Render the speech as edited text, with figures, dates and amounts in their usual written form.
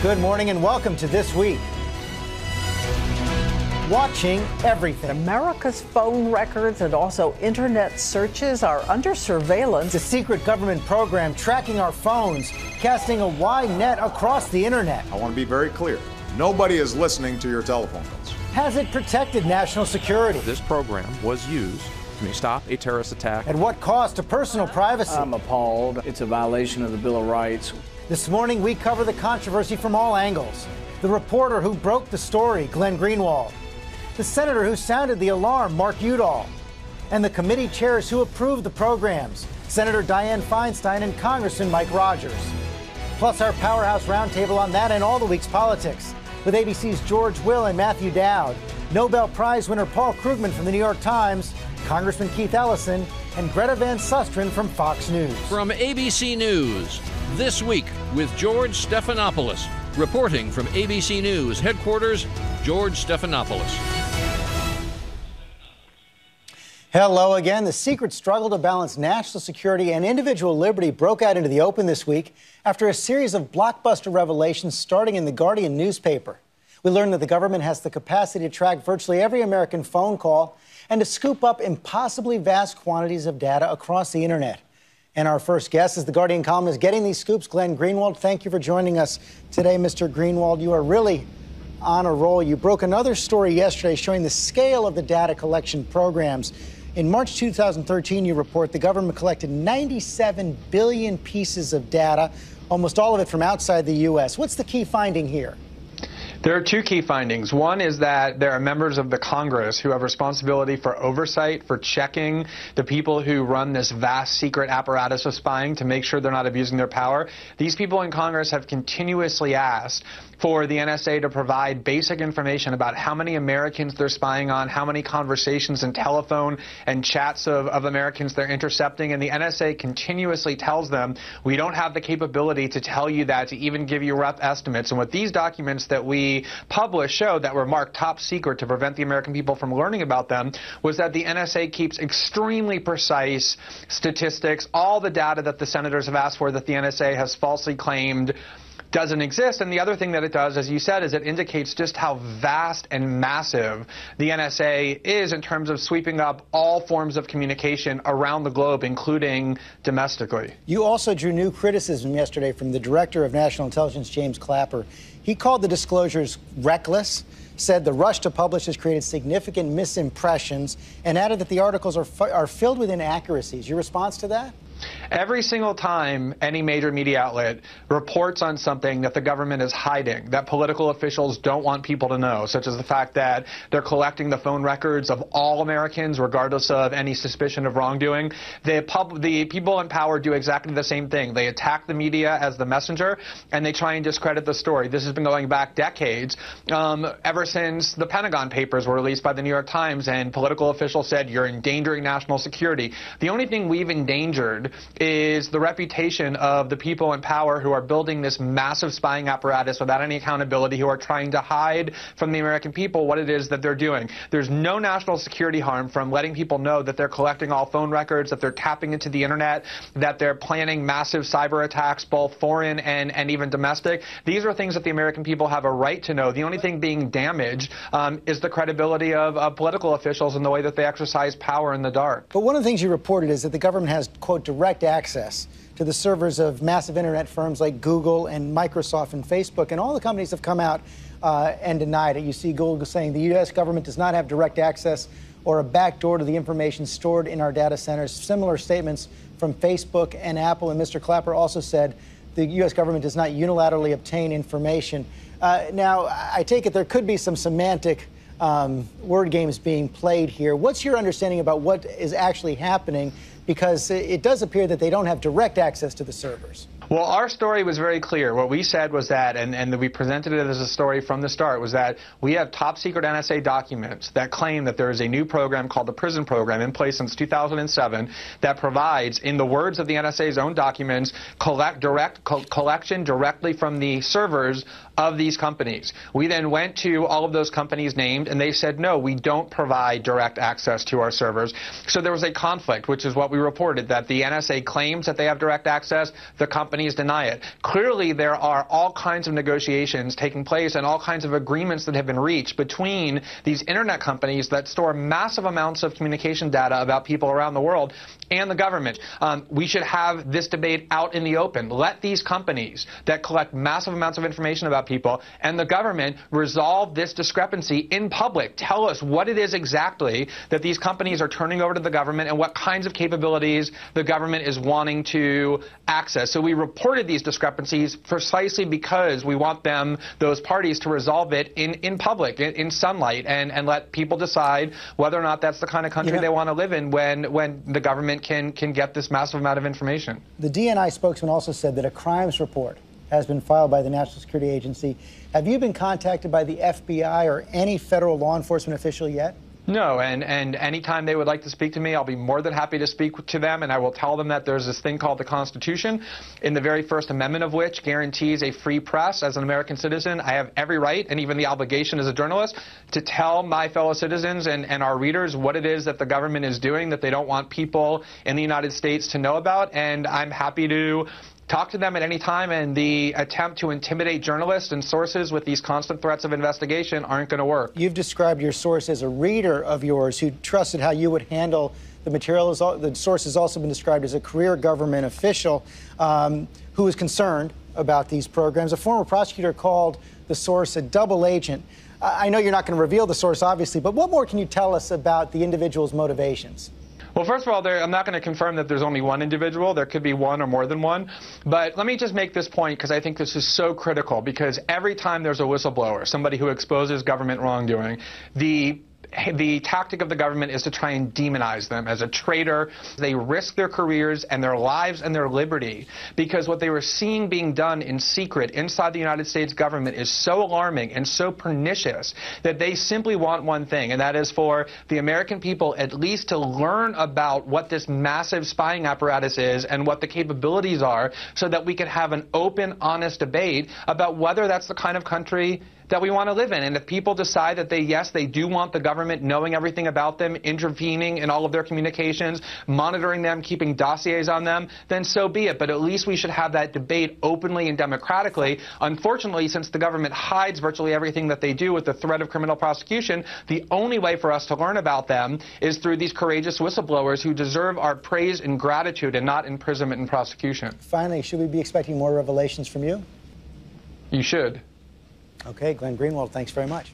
Good morning and welcome to This Week. Watching everything. America's phone records and also internet searches are under surveillance. The secret government program tracking our phones, casting a wide net across the internet. I want to be very clear. Nobody is listening to your telephone calls. Has it protected national security? This program was used to stop a terrorist attack. At what cost to personal privacy? I'm appalled. It's a violation of the Bill of Rights. This morning, we cover the controversy from all angles. The reporter who broke the story, Glenn Greenwald. The senator who sounded the alarm, Mark Udall. And the committee chairs who approved the programs, Senator Dianne Feinstein and Congressman Mike Rogers. Plus our Powerhouse Roundtable on that and all the week's politics, with ABC's George Will and Matthew Dowd, Nobel Prize winner Paul Krugman from the New York Times, Congressman Keith Ellison, and Greta Van Susteren from Fox News. From ABC News, This Week with George Stephanopoulos. Reporting from ABC News headquarters, George Stephanopoulos. Hello again. The secret struggle to balance national security and individual liberty broke out into the open this week after a series of blockbuster revelations starting in the Guardian newspaper. We learned that the government has the capacity to track virtually every American phone call and to scoop up impossibly vast quantities of data across the internet. And our first guest is the Guardian columnist getting these scoops, Glenn Greenwald. Thank you for joining us today, Mr. Greenwald. You are really on a roll. You broke another story yesterday showing the scale of the data collection programs. In March 2013, you report the government collected 97 billion pieces of data, almost all of it from outside the U.S. What's the key finding here? There are two key findings. One is that there are members of the Congress who have responsibility for oversight, for checking the people who run this vast secret apparatus of spying to make sure they're not abusing their power. These people in Congress have continuously asked for the NSA to provide basic information about how many Americans they're spying on, how many conversations and telephone and chats of Americans they're intercepting. And the NSA continuously tells them, we don't have the capability to tell you that, to even give you rough estimates. And what these documents that we published showed that were marked top secret to prevent the American people from learning about them was that the NSA keeps extremely precise statistics, all the data that the senators have asked for that the NSA has falsely claimed doesn't exist. And the other thing that it does, as you said, is it indicates just how vast and massive the NSA is in terms of sweeping up all forms of communication around the globe, including domestically. You also drew new criticism yesterday from the Director of National Intelligence, James Clapper. He called the disclosures reckless, said the rush to publish has created significant misimpressions, and added that the articles are filled with inaccuracies. Your response to that? Every single time any major media outlet reports on something that the government is hiding, that political officials don't want people to know, such as the fact that they're collecting the phone records of all Americans, regardless of any suspicion of wrongdoing, the people in power do exactly the same thing. They attack the media as the messenger, and they try and discredit the story. This has been going back decades, ever since the Pentagon Papers were released by the New York Times, and political officials said, you're endangering national security. The only thing we've endangered is the reputation of the people in power who are building this massive spying apparatus without any accountability, who are trying to hide from the American people what it is that they're doing. There's no national security harm from letting people know that they're collecting all phone records, that they're tapping into the internet, that they're planning massive cyber attacks, both foreign and even domestic. These are things that the American people have a right to know. The only thing being damaged is the credibility of political officials and the way that they exercise power in the dark. But one of the things you reported is that the government has, quote, direct access to the servers of massive internet firms like Google and Microsoft and Facebook, and all the companies have come out and denied it. You see Google saying the U.S. government does not have direct access or a backdoor to the information stored in our data centers. Similar statements from Facebook and Apple, and Mr. Clapper also said the U.S. government does not unilaterally obtain information. Now, I take it there could be some semantic word games being played here. What's your understanding about what is actually happening? Because it does appear that they don't have direct access to the servers. Well, our story was very clear. What we said was that, and we presented it as a story from the start, was that we have top secret NSA documents that claim that there is a new program called the PRISM program in place since 2007 that provides, in the words of the NSA's own documents, collection directly from the servers of these companies. We then went to all of those companies named, and they said, no, we don't provide direct access to our servers. So there was a conflict, which is what we reported, that the NSA claims that they have direct access, the companies deny it. Clearly, there are all kinds of negotiations taking place and all kinds of agreements that have been reached between these internet companies that store massive amounts of communication data about people around the world and the government. We should have this debate out in the open. Let these companies that collect massive amounts of information about people and the government resolve this discrepancy in public. Tell us what it is exactly that these companies are turning over to the government and what kinds of capabilities the government is wanting to access. So we reported these discrepancies precisely because we want those parties to resolve it in public, in sunlight, and let people decide whether or not that's the kind of country they want to live in when the government can get this massive amount of information. The DNI spokesman also said that a crimes report has been filed by the National Security Agency. Have you been contacted by the FBI or any federal law enforcement official yet? No, and anytime they would like to speak to me, I'll be more than happy to speak to them, and I will tell them that there's this thing called the Constitution, in the very First Amendment of which guarantees a free press. As an American citizen, I have every right and even the obligation as a journalist to tell my fellow citizens and our readers what it is that the government is doing that they don't want people in the United States to know about, and I'm happy to talk to them at any time, and the attempt to intimidate journalists and sources with these constant threats of investigation aren't going to work. You've described your source as a reader of yours who trusted how you would handle the material. The source has also been described as a career government official who is concerned about these programs. A former prosecutor called the source a double agent. I know you're not going to reveal the source, obviously, but what more can you tell us about the individual's motivations? Well, first of all, I'm not going to confirm that there's only one individual. There could be one or more than one. But let me just make this point because I think this is so critical, because every time there's a whistleblower, somebody who exposes government wrongdoing, the tactic of the government is to try and demonize them as a traitor. They risk their careers and their lives and their liberty because what they were seeing being done in secret inside the United States government is so alarming and so pernicious that they simply want one thing, and that is for the American people at least to learn about what this massive spying apparatus is and what the capabilities are so that we can have an open, honest debate about whether that's the kind of country that we want to live in. And if people decide that yes, they do want the government knowing everything about them, intervening in all of their communications, monitoring them, keeping dossiers on them, then so be it. But at least we should have that debate openly and democratically. Unfortunately, since the government hides virtually everything that they do with the threat of criminal prosecution, the only way for us to learn about them is through these courageous whistleblowers who deserve our praise and gratitude and not imprisonment and prosecution. Finally, should we be expecting more revelations from you? You should. Okay, Glenn Greenwald, thanks very much.